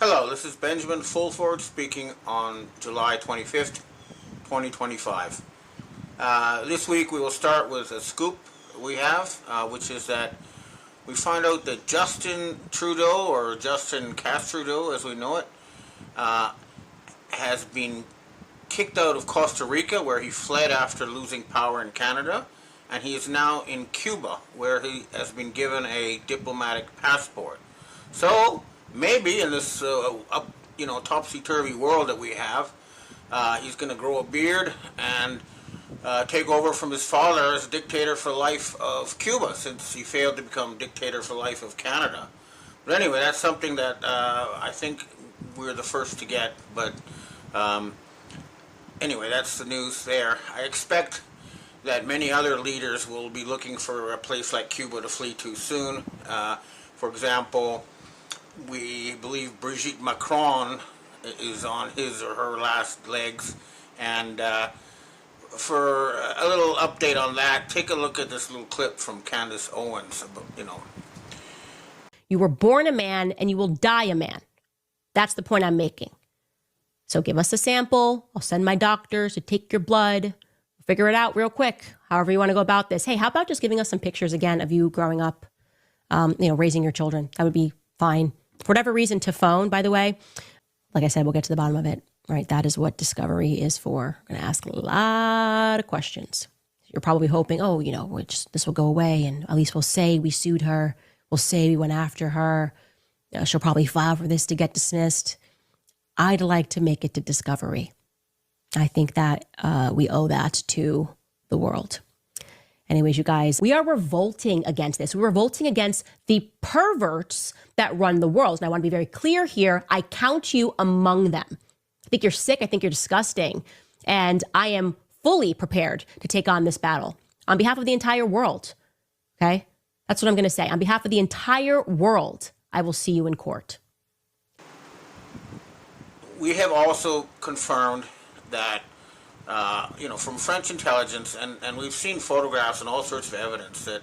Hello, this is Benjamin Fulford speaking on July 25th, 2025. This week we will start with a scoop we have, which is that we find out that Justin Trudeau, or Justin Trudeau as we know it, has been kicked out of Costa Rica, where he fled after losing power in Canada, and he is now in Cuba, where he has been given a diplomatic passport. So maybe in this topsy-turvy world that we have, he's going to grow a beard and take over from his father as dictator for life of Cuba, since he failed to become dictator for life of Canada. But anyway, that's something that I think we're the first to get. But anyway, that's the news there. I expect that many other leaders will be looking for a place like Cuba to flee to soon. For example, we believe Brigitte Macron is on his or her last legs, and for a little update on that, take a look at this little clip from Candace Owens. You were born a man and you will die a man. That's the point I'm making. So give us a sample. I'll send my doctors to take your blood. We'll figure it out real quick, however you want to go about this. Hey, how about just giving us some pictures again of you growing up, raising your children? That would be fine. For whatever reason, to phone, by the way, like I said, we'll get to the bottom of it, right? That is what Discovery is for. We're going to ask a lot of questions. You're probably hoping, this will go away, and at least we'll say we sued her. We'll say we went after her. She'll probably file for this to get dismissed. I'd like to make it to Discovery. I think that we owe that to the world. Anyways, you guys, we are revolting against this. We're revolting against the perverts that run the world. And I want to be very clear here. I count you among them. I think you're sick. I think you're disgusting. And I am fully prepared to take on this battle on behalf of the entire world. Okay? That's what I'm going to say. On behalf of the entire world, I will see you in court. We have also confirmed that from French intelligence, and we've seen photographs and all sorts of evidence that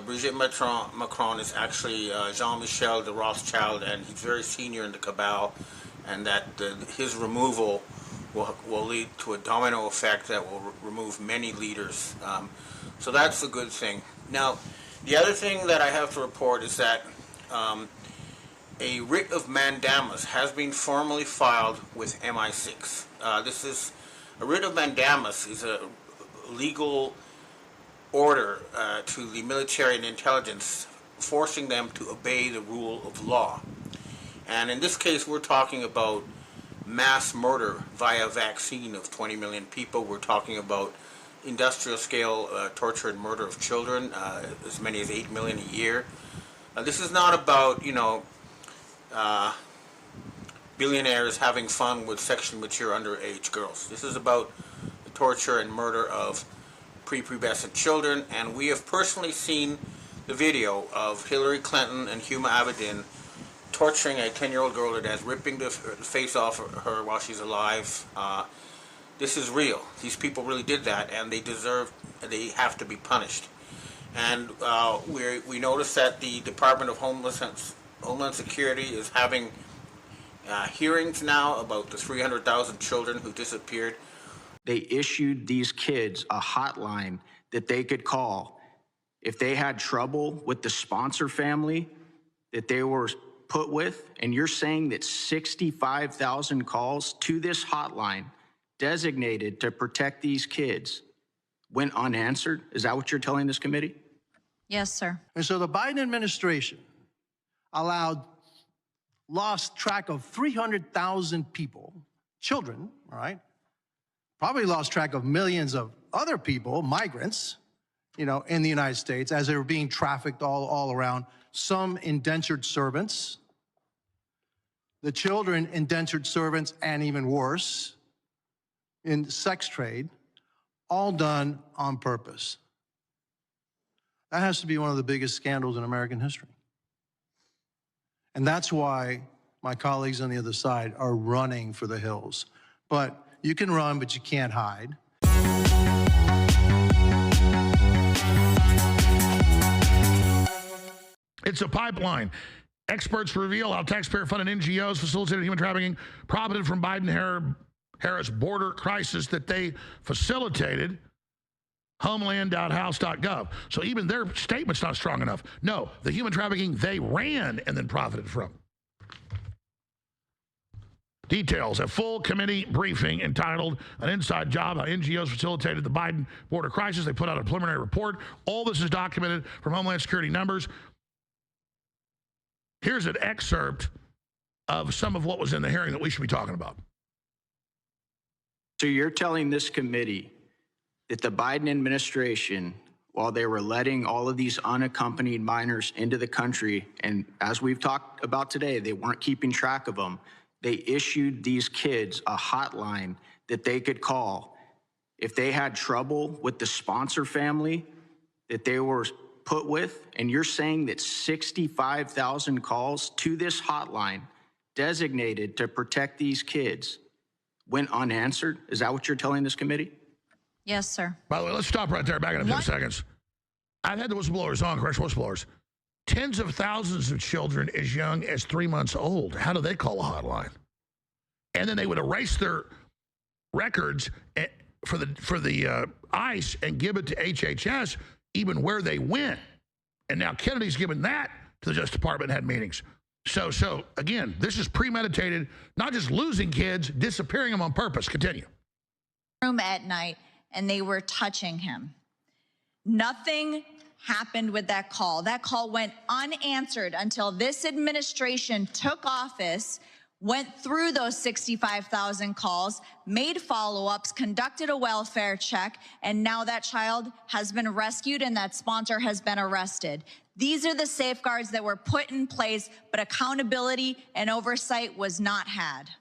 Brigitte Macron is actually Jean-Michel de Rothschild, and he's very senior in the cabal, and that his removal will lead to a domino effect that will remove many leaders. So that's a good thing. Now, the other thing that I have to report is that a writ of mandamus has been formally filed with MI6. A writ of mandamus is a legal order to the military and intelligence, forcing them to obey the rule of law. And in this case, we're talking about mass murder via vaccine of 20 million people. We're talking about industrial scale torture and murder of children, as many as 8 million a year. This is not about, billionaires having fun with sexually mature underage girls. This is about the torture and murder of prepubescent children, and we have personally seen the video of Hillary Clinton and Huma Abedin torturing a 10-year-old girl to death, ripping the face off her while she's alive. This is real. These people really did that, and they have to be punished. And we noticed that the Department of Homeland Security is having hearings now about the 300,000 children who disappeared. They issued these kids a hotline that they could call if they had trouble with the sponsor family that they were put with. And you're saying that 65,000 calls to this hotline designated to protect these kids went unanswered? Is that what you're telling this committee? Yes, sir. And so the Biden administration lost track of 300,000 people, children, all right? Probably lost track of millions of other people, migrants, in the United States as they were being trafficked all around. Some indentured servants, the children indentured servants, and even worse, in sex trade, all done on purpose. That has to be one of the biggest scandals in American history. And that's why my colleagues on the other side are running for the hills. But you can run, but you can't hide. It's a pipeline. Experts reveal how taxpayer-funded NGOs facilitated human trafficking, profited from Biden-Harris border crisis that they facilitated. Homeland.house.gov. So even their statement's not strong enough. No, the human trafficking they ran and then profited from. Details, a full committee briefing entitled An Inside Job, How NGOs Facilitated the Biden Border Crisis. They put out a preliminary report. All this is documented from Homeland Security numbers. Here's an excerpt of some of what was in the hearing that we should be talking about. So you're telling this committee that the Biden administration, while they were letting all of these unaccompanied minors into the country, and as we've talked about today, they weren't keeping track of them, they issued these kids a hotline that they could call if they had trouble with the sponsor family that they were put with. And you're saying that 65,000 calls to this hotline designated to protect these kids went unanswered? Is that what you're telling this committee? Yes, sir. By the way, let's stop right there. Back in 10 seconds. I've had the whistleblowers on, correct whistleblowers. Tens of thousands of children as young as 3 months old. How do they call a hotline? And then they would erase their records for the ICE and give it to HHS, even where they went. And now Kennedy's given that to the Justice Department and had meetings. So again, this is premeditated, not just losing kids, disappearing them on purpose. Continue. Room at night, and they were touching him. Nothing happened with that call. That call went unanswered until this administration took office, went through those 65,000 calls, made follow-ups, conducted a welfare check, and now that child has been rescued and that sponsor has been arrested. These are the safeguards that were put in place, but accountability and oversight was not had.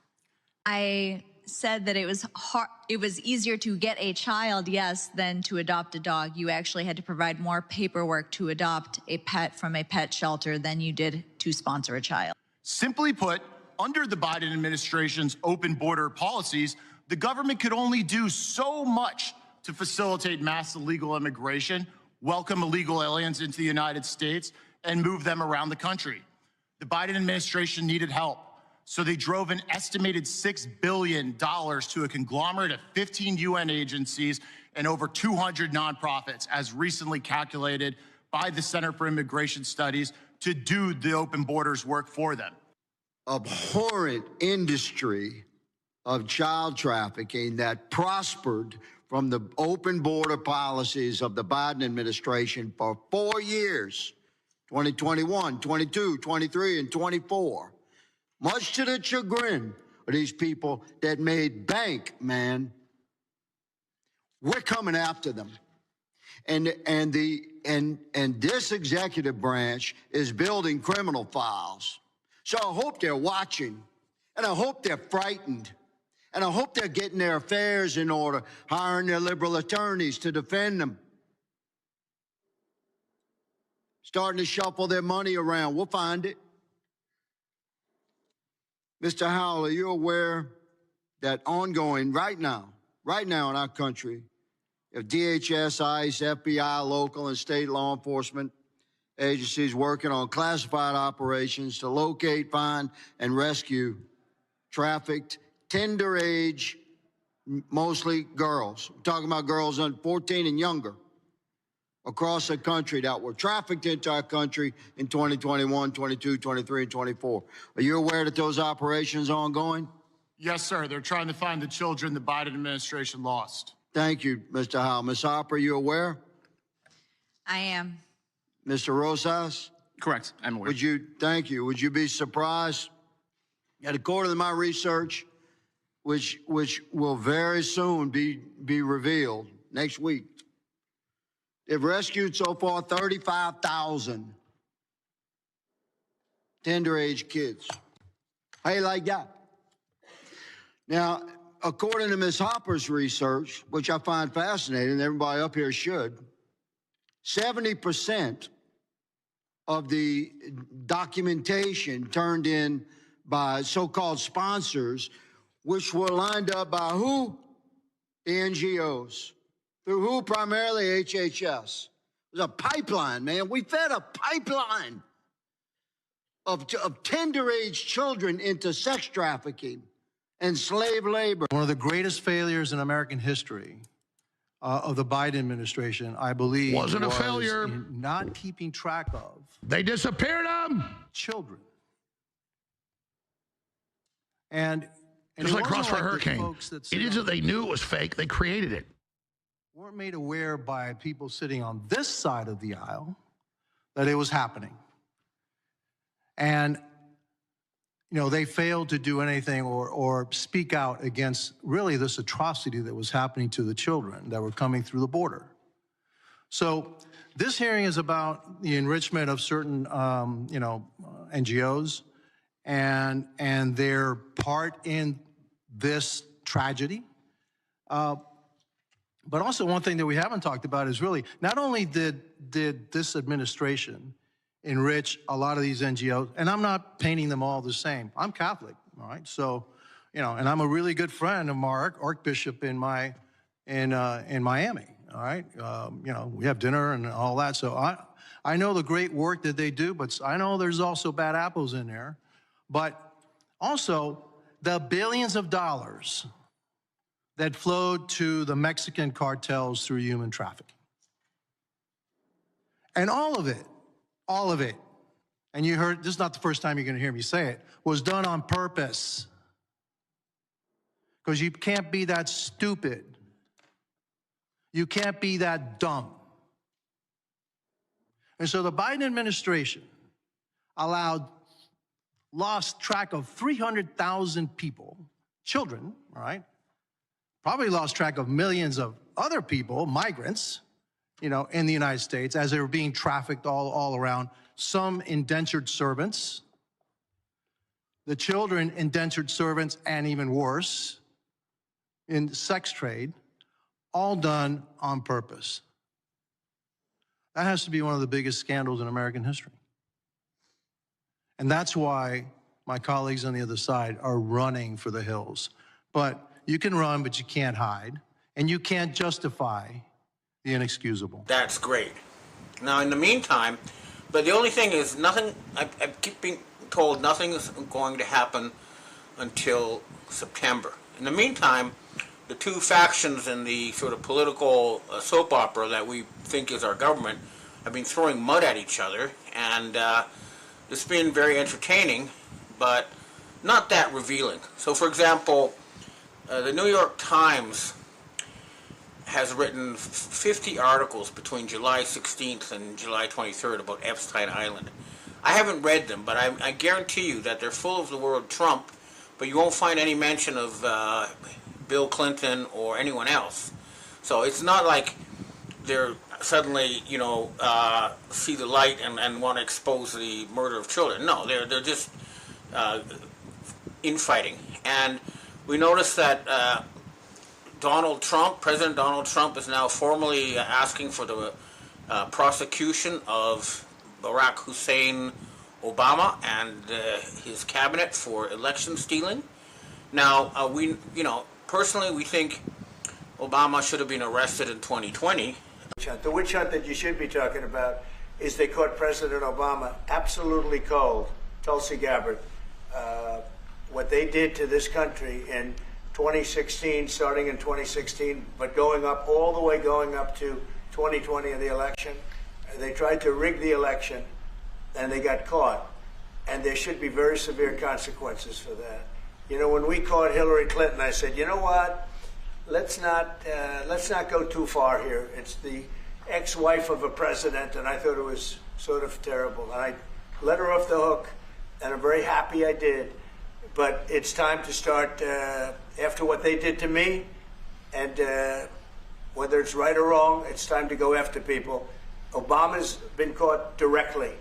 I said that it was hard, it was easier to get a child, yes, than to adopt a dog. You actually had to provide more paperwork to adopt a pet from a pet shelter than you did to sponsor a child. Simply put, under the Biden administration's open border policies, the government could only do so much to facilitate mass illegal immigration, welcome illegal aliens into the United States, and move them around the country. The Biden administration needed help. So they drove an estimated $6 billion to a conglomerate of 15 UN agencies and over 200 nonprofits, as recently calculated by the Center for Immigration Studies, to do the open borders work for them. Abhorrent industry of child trafficking that prospered from the open border policies of the Biden administration for 4 years, 2021, 22, 23, and 24. Much to the chagrin of these people that made bank, man. We're coming after them. And this executive branch is building criminal files. So I hope they're watching, and I hope they're frightened, and I hope they're getting their affairs in order, hiring their liberal attorneys to defend them. Starting to shuffle their money around. We'll find it. Mr. Howell, are you aware that ongoing right now in our country, if DHS, ICE, FBI, local and state law enforcement agencies working on classified operations to locate, find, and rescue trafficked, tender age, mostly girls. We're talking about girls under 14 and younger across the country that were trafficked into our country in 2021, 22, 23, and 24. Are you aware that those operations are ongoing? Yes, sir. They're trying to find the children the Biden administration lost. Thank you, Mr. Howell. Ms. Hopper, are you aware? I am. Mr. Rosas? Correct. I'm aware. Thank you. Would you be surprised that according to my research, which will very soon be revealed next week, they've rescued so far 35,000 tender age kids. How you like that? Now, according to Ms. Hopper's research, which I find fascinating, and everybody up here should, 70% of the documentation turned in by so-called sponsors, which were lined up by who? The NGOs. Through who? Primarily HHS. It was a pipeline, man. We fed a pipeline of tender-age children into sex trafficking and slave labor. One of the greatest failures in American history of the Biden administration, I believe, Wasn't a was failure. in not keeping track of They disappeared them. children. And Just it like wasn't Cross for like the Hurricane. folks that It isn't they knew it was fake. They created it. weren't made aware by people sitting on this side of the aisle that it was happening. And, you know, they failed to do anything or speak out against really this atrocity that was happening to the children that were coming through the border. So this hearing is about the enrichment of certain, NGOs and their part in this tragedy. But also one thing that we haven't talked about is really, not only did this administration enrich a lot of these NGOs, and I'm not painting them all the same. I'm Catholic, all right? So, you know, and I'm a really good friend of my Archbishop in Miami, all right? You know, we have dinner and all that. So I know the great work that they do, but I know there's also bad apples in there. But also the billions of dollars that flowed to the Mexican cartels through human trafficking. And all of it, and you heard, this is not the first time you're gonna hear me say it, was done on purpose. Because you can't be that stupid. You can't be that dumb. And so the Biden administration lost track of 300,000 people, children, all right? Probably lost track of millions of other people, migrants, you know, in the United States as they were being trafficked all around. Some indentured servants, the children indentured servants, and even worse, in sex trade, all done on purpose. That has to be one of the biggest scandals in American history. And that's why my colleagues on the other side are running for the hills. But you can run, but you can't hide. And you can't justify the inexcusable. That's great. Now, in the meantime, but the only thing is nothing, I keep being told nothing is going to happen until September. In the meantime, the two factions in the sort of political soap opera that we think is our government have been throwing mud at each other, and it's been very entertaining, but not that revealing. So, for example, the New York Times has written 50 articles between July 16th and July 23rd about Epstein Island. I haven't read them, but I guarantee you that they're full of the word Trump, but you won't find any mention of Bill Clinton or anyone else. So it's not like they're suddenly, you know, see the light and want to expose the murder of children. No, they're just infighting. And we noticed that President Donald Trump is now formally asking for the prosecution of Barack Hussein Obama and his cabinet for election stealing. Now, personally, we think Obama should have been arrested in 2020. The witch hunt that you should be talking about is they caught President Obama absolutely cold, Tulsi Gabbard. What they did to this country in 2016, starting in 2016, but going up to 2020 in the election. They tried to rig the election, and they got caught. And there should be very severe consequences for that. You know, when we caught Hillary Clinton, I said, you know what? Let's not go too far here. It's the ex-wife of a president, and I thought it was sort of terrible. And I let her off the hook, and I'm very happy I did. But it's time to start, after what they did to me, and whether it's right or wrong, it's time to go after people. Obama's been caught directly.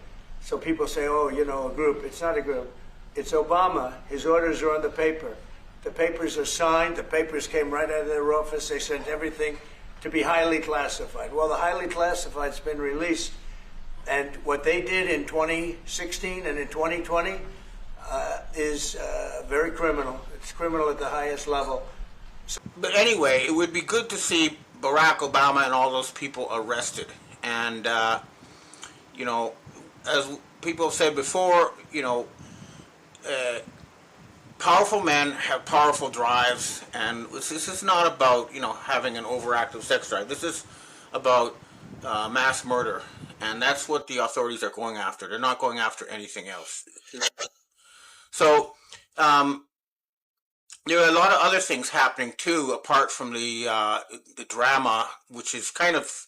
So people say, oh, you know, a group. It's not a group. It's Obama. His orders are on the paper. The papers are signed. The papers came right out of their office. They sent everything to be highly classified. Well, the highly classified's been released. And what they did in 2016 and in 2020 is very criminal. It's criminal at the highest level. But anyway, it would be good to see Barack Obama and all those people arrested. And, you know, as people have said before, powerful men have powerful drives, and this is not about having an overactive sex drive. This is about mass murder, and that's what the authorities are going after. They're not going after anything else. So there are a lot of other things happening too, apart from the drama, which is kind of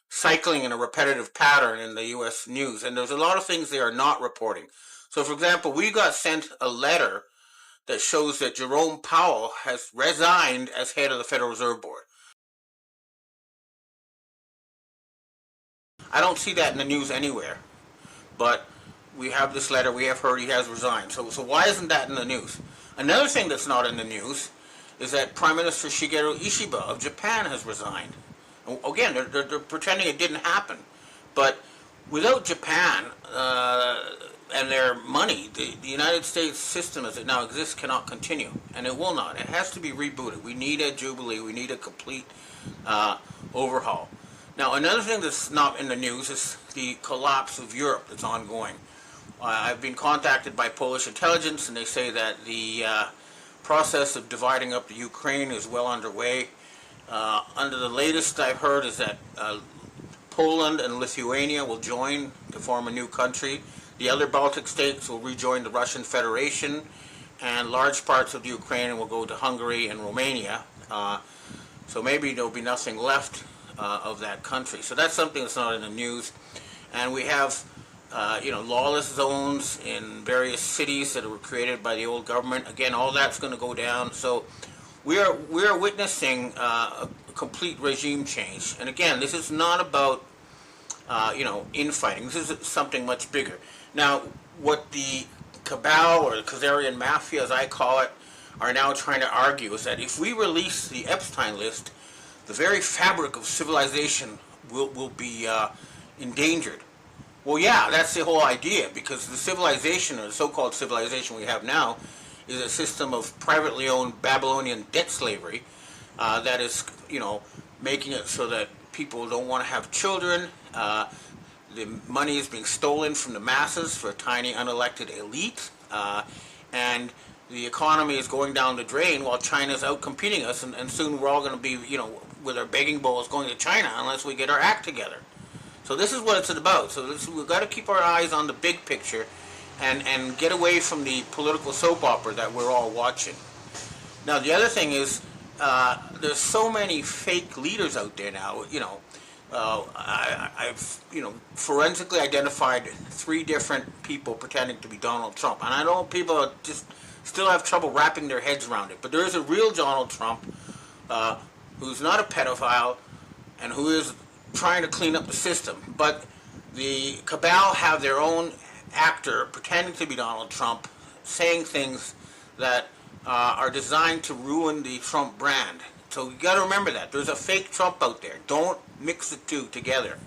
cycling in a repetitive pattern in the U.S. news. And there's a lot of things they are not reporting. So, for example, we got sent a letter that shows that Jerome Powell has resigned as head of the Federal Reserve Board. I don't see that in the news anywhere, but we have this letter, we have heard he has resigned. So why isn't that in the news? Another thing that's not in the news is that Prime Minister Shigeru Ishiba of Japan has resigned. Again, they're pretending it didn't happen. But without Japan and their money, the United States system as it now exists cannot continue. And it will not. It has to be rebooted. We need a jubilee. We need a complete overhaul. Now, another thing that's not in the news is the collapse of Europe that's ongoing. I've been contacted by Polish intelligence, and they say that the process of dividing up the Ukraine is well underway. Under the latest I've heard is that Poland and Lithuania will join to form a new country. The other Baltic states will rejoin the Russian Federation, and large parts of the Ukraine will go to Hungary and Romania. So maybe there'll be nothing left of that country. So that's something that's not in the news. And we have lawless zones in various cities that were created by the old government. Again, all that's going to go down. So we are witnessing a complete regime change. And again, this is not about infighting. This is something much bigger. Now, what the cabal or the Khazarian mafia, as I call it, are now trying to argue is that if we release the Epstein list, the very fabric of civilization will be endangered. Well, yeah, that's the whole idea, because the civilization, or the so-called civilization we have now, is a system of privately owned Babylonian debt slavery that is, making it so that people don't want to have children. The money is being stolen from the masses for a tiny unelected elite, and the economy is going down the drain while China's out competing us, and soon we're all going to be, with our begging bowls going to China unless we get our act together. So this is what it's about. So we've got to keep our eyes on the big picture and get away from the political soap opera that we're all watching. Now, the other thing is there's so many fake leaders out there now. I've forensically identified 3 different people pretending to be Donald Trump. And I know people just still have trouble wrapping their heads around it. But there is a real Donald Trump who's not a pedophile and who is trying to clean up the system. But the cabal have their own actor pretending to be Donald Trump, saying things that are designed to ruin the Trump brand. So you got to remember that. There's a fake Trump out there. Don't mix the two together.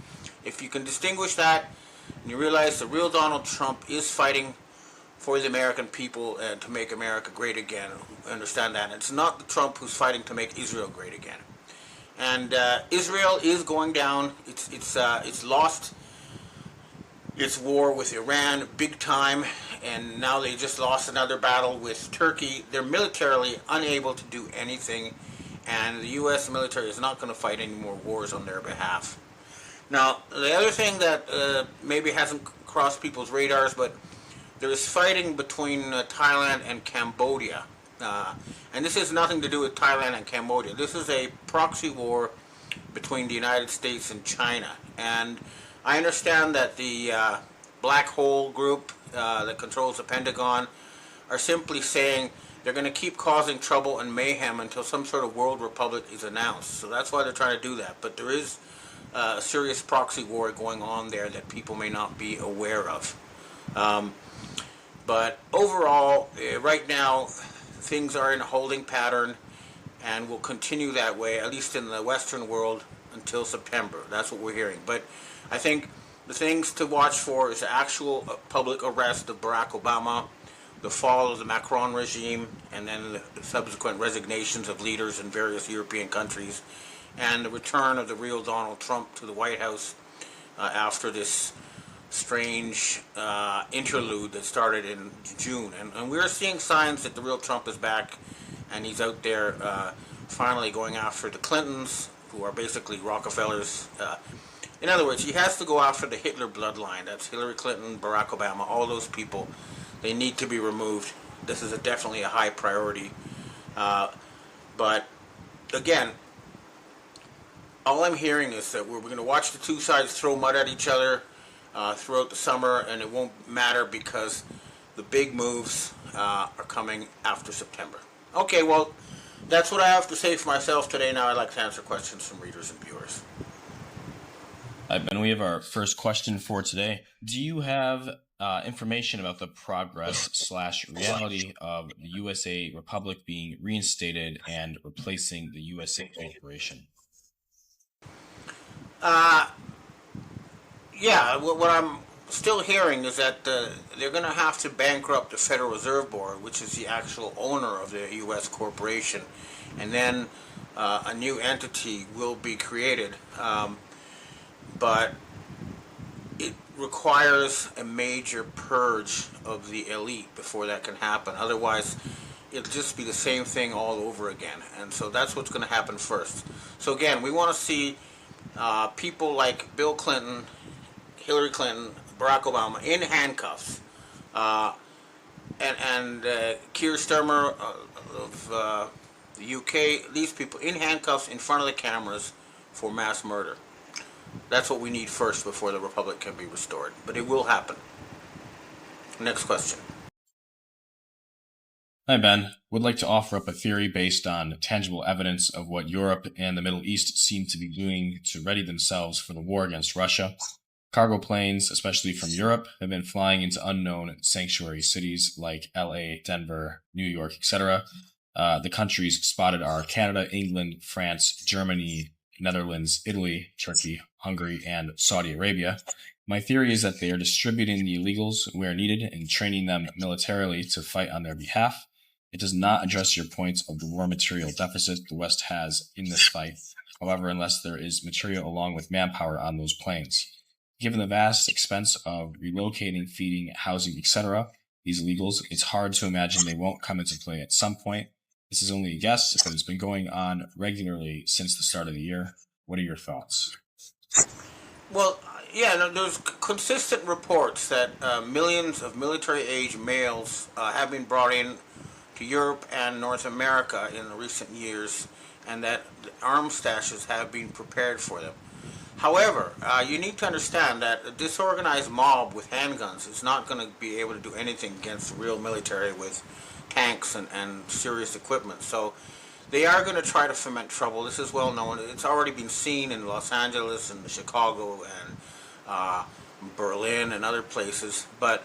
If you can distinguish that, and you realize the real Donald Trump is fighting for the American people and to make America great again, understand that. And it's not the Trump who's fighting to make Israel great again. And Israel is going down. It's lost its war with Iran big time, and now they just lost another battle with Turkey. They're militarily unable to do anything, and the U.S. military is not going to fight any more wars on their behalf. Now, the other thing that maybe hasn't crossed people's radars, but there's fighting between Thailand and Cambodia. And this has nothing to do with Thailand and Cambodia. This is a proxy war between the United States and China. And I understand that the Black Hole group that controls the Pentagon are simply saying they're going to keep causing trouble and mayhem until some sort of world republic is announced. So that's why they're trying to do that. But there is a serious proxy war going on there that people may not be aware of. But overall, right now, things are in a holding pattern and will continue that way, at least in the Western world, until September. That's what we're hearing. But I think the things to watch for is the actual public arrest of Barack Obama, the fall of the Macron regime, and then the subsequent resignations of leaders in various European countries, and the return of the real Donald Trump to the White House after this strange interlude that started in June. And we're seeing signs that the real Trump is back, and he's out there finally going after the Clintons, who are basically Rockefellers. In other words, he has to go after the Hitler bloodline. That's Hillary Clinton, Barack Obama, all those people. They need to be removed. This is definitely a high priority. But again, all I'm hearing is that we're going to watch the two sides throw mud at each other throughout the summer, and it won't matter because the big moves are coming after September. Okay, well, that's what I have to say for myself today. Now I'd like to answer questions from readers and viewers. All right, Ben, we have our first question for today. Do you have information about the progress/reality of the USA Republic being reinstated and replacing the USA Corporation? Yeah, what I'm still hearing is that they're going to have to bankrupt the Federal Reserve Board, which is the actual owner of the U.S. corporation, and then a new entity will be created. But it requires a major purge of the elite before that can happen. Otherwise, it'll just be the same thing all over again. And so that's what's going to happen first. So again, we want to see people like Bill Clinton, Hillary Clinton, Barack Obama in handcuffs, and Keir Starmer of the UK, these people in handcuffs in front of the cameras for mass murder. That's what we need first before the Republic can be restored. But it will happen. Next question. Hi, Ben. Would like to offer up a theory based on tangible evidence of what Europe and the Middle East seem to be doing to ready themselves for the war against Russia. Cargo planes, especially from Europe, have been flying into unknown sanctuary cities like LA, Denver, New York, etc. The countries spotted are Canada, England, France, Germany, Netherlands, Italy, Turkey, Hungary, and Saudi Arabia. My theory is that they are distributing the illegals where needed and training them militarily to fight on their behalf. It does not address your point of the war material deficit the West has in this fight, however, unless there is material along with manpower on those planes. Given the vast expense of relocating, feeding, housing, etc., these illegals, it's hard to imagine they won't come into play at some point. This is only a guess, but it's been going on regularly since the start of the year. What are your thoughts? Well, yeah, there's consistent reports that millions of military-age males have been brought in to Europe and North America in the recent years, and that arms stashes have been prepared for them. However, you need to understand that a disorganized mob with handguns is not going to be able to do anything against the real military with tanks and serious equipment. So they are going to try to foment trouble. This is well known. It's already been seen in Los Angeles and Chicago and Berlin and other places. But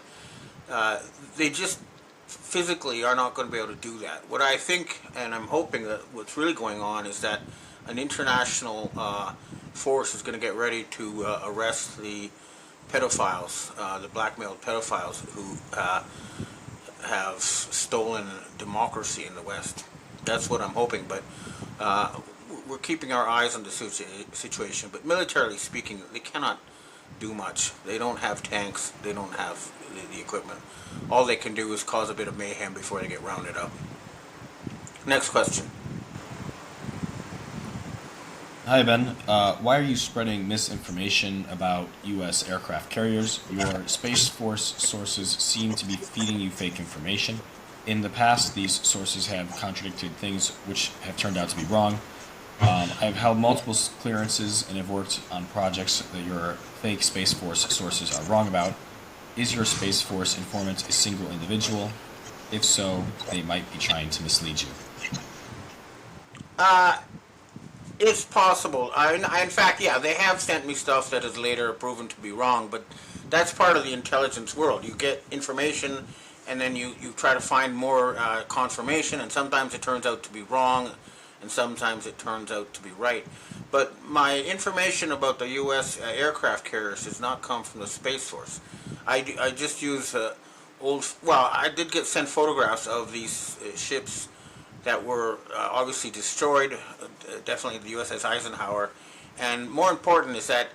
they just physically are not going to be able to do that. What I think, and I'm hoping that what's really going on is that an international force is going to get ready to arrest the pedophiles, the blackmailed pedophiles who have stolen democracy in the West. That's what I'm hoping, but we're keeping our eyes on the situation. But militarily speaking, they cannot do much. They don't have tanks. They don't have the equipment. All they can do is cause a bit of mayhem before they get rounded up. Next question. Hi, Ben. Why are you spreading misinformation about U.S. aircraft carriers? Your Space Force sources seem to be feeding you fake information. In the past, these sources have contradicted things which have turned out to be wrong. I've held multiple clearances and have worked on projects that your fake Space Force sources are wrong about. Is your Space Force informant a single individual? If so, they might be trying to mislead you. It's possible. In fact, yeah, they have sent me stuff that is later proven to be wrong, but that's part of the intelligence world. You get information, and then you try to find more confirmation, and sometimes it turns out to be wrong, and sometimes it turns out to be right. But my information about the U.S. Aircraft carriers does not come from the Space Force. I just use I did get sent photographs of these ships that were obviously destroyed, definitely the USS Eisenhower. And more important is that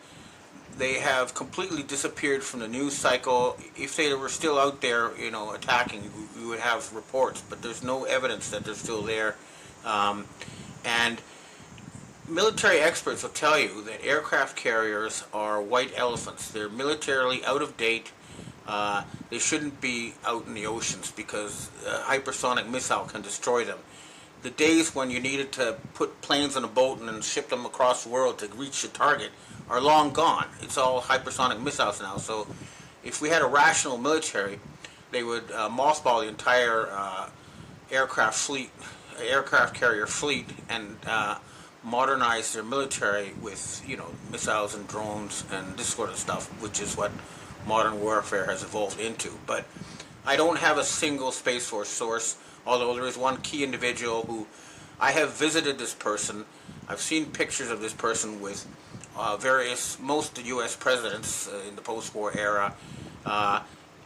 they have completely disappeared from the news cycle. If they were still out there, attacking, we would have reports, but there's no evidence that they're still there. And military experts will tell you that aircraft carriers are white elephants. They're militarily out of date. They shouldn't be out in the oceans because a hypersonic missile can destroy them. The days when you needed to put planes on a boat and then ship them across the world to reach the target are long gone. It's all hypersonic missiles now. So if we had a rational military, they would mothball the entire aircraft carrier fleet, and modernize their military with missiles and drones and this sort of stuff, which is what modern warfare has evolved into. But I don't have a single Space Force source, although there is one key individual who I have visited this person. I've seen pictures of this person with most U.S. presidents in the post-war era,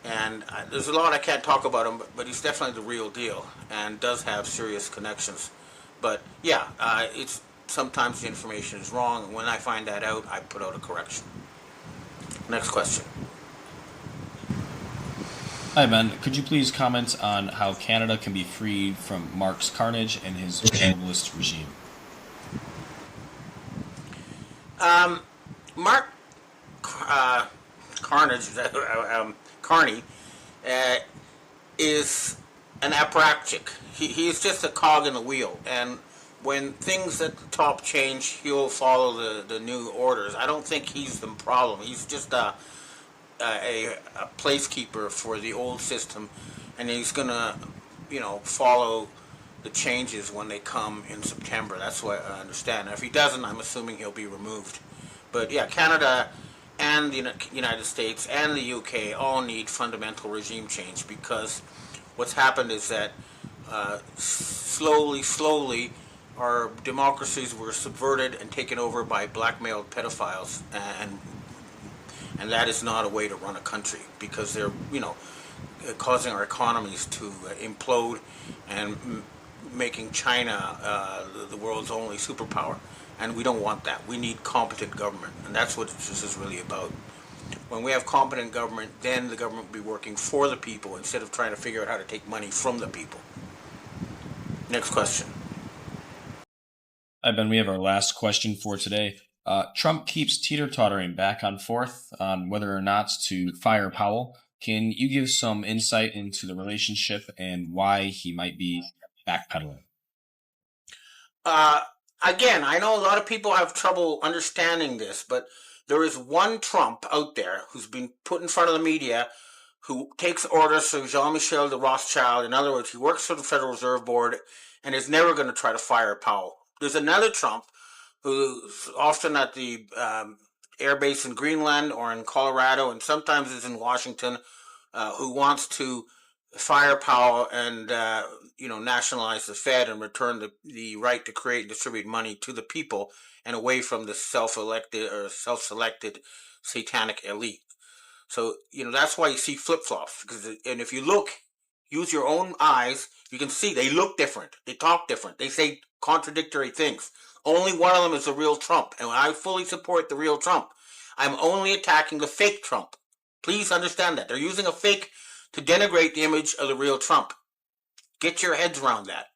and there's a lot I can't talk about him, but he's definitely the real deal and does have serious connections. But yeah, it's sometimes the information is wrong, and when I find that out, I put out a correction. Next question. Hi, Ben. Could you please comment on how Canada can be freed from Mark's carnage and his globalist regime? Mark Carney is an apparatchik. He's just a cog in the wheel, and when things at the top change, he'll follow the new orders. I don't think he's the problem. He's just a placekeeper for the old system, and he's gonna, follow the changes when they come in September. That's what I understand. Now, if he doesn't, I'm assuming he'll be removed. But yeah, Canada and the United States and the UK all need fundamental regime change, because what's happened is that slowly, our democracies were subverted and taken over by blackmailed pedophiles, and that is not a way to run a country, because they're causing our economies to implode and making China the world's only superpower, and we don't want that. We need competent government, and that's what this is really about. When we have competent government, then the government will be working for the people instead of trying to figure out how to take money from the people. Next question. Hi, Ben. We have our last question for today. Trump keeps teeter-tottering back and forth on whether or not to fire Powell. Can you give some insight into the relationship and why he might be backpedaling? Again, I know a lot of people have trouble understanding this, but there is one Trump out there who's been put in front of the media, who takes orders from Jean-Michel de Rothschild. In other words, he works for the Federal Reserve Board and is never going to try to fire Powell. There's another Trump who's often at the air base in Greenland or in Colorado, and sometimes is in Washington, who wants to fire Powell and nationalize the Fed and return the right to create and distribute money to the people and away from the self-elected or self-selected satanic elite. So that's why you see flip-flops, and if you look, use your own eyes, you can see they look different, they talk different, they say contradictory things. Only one of them is the real Trump, and I fully support the real Trump. I'm only attacking the fake Trump. Please understand that. They're using a fake to denigrate the image of the real Trump. Get your heads around that.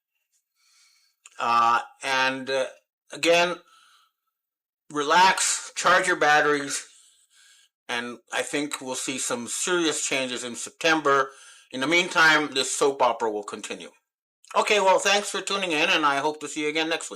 Again, relax, charge your batteries, and I think we'll see some serious changes in September. In the meantime, this soap opera will continue. Okay, well, thanks for tuning in, and I hope to see you again next week.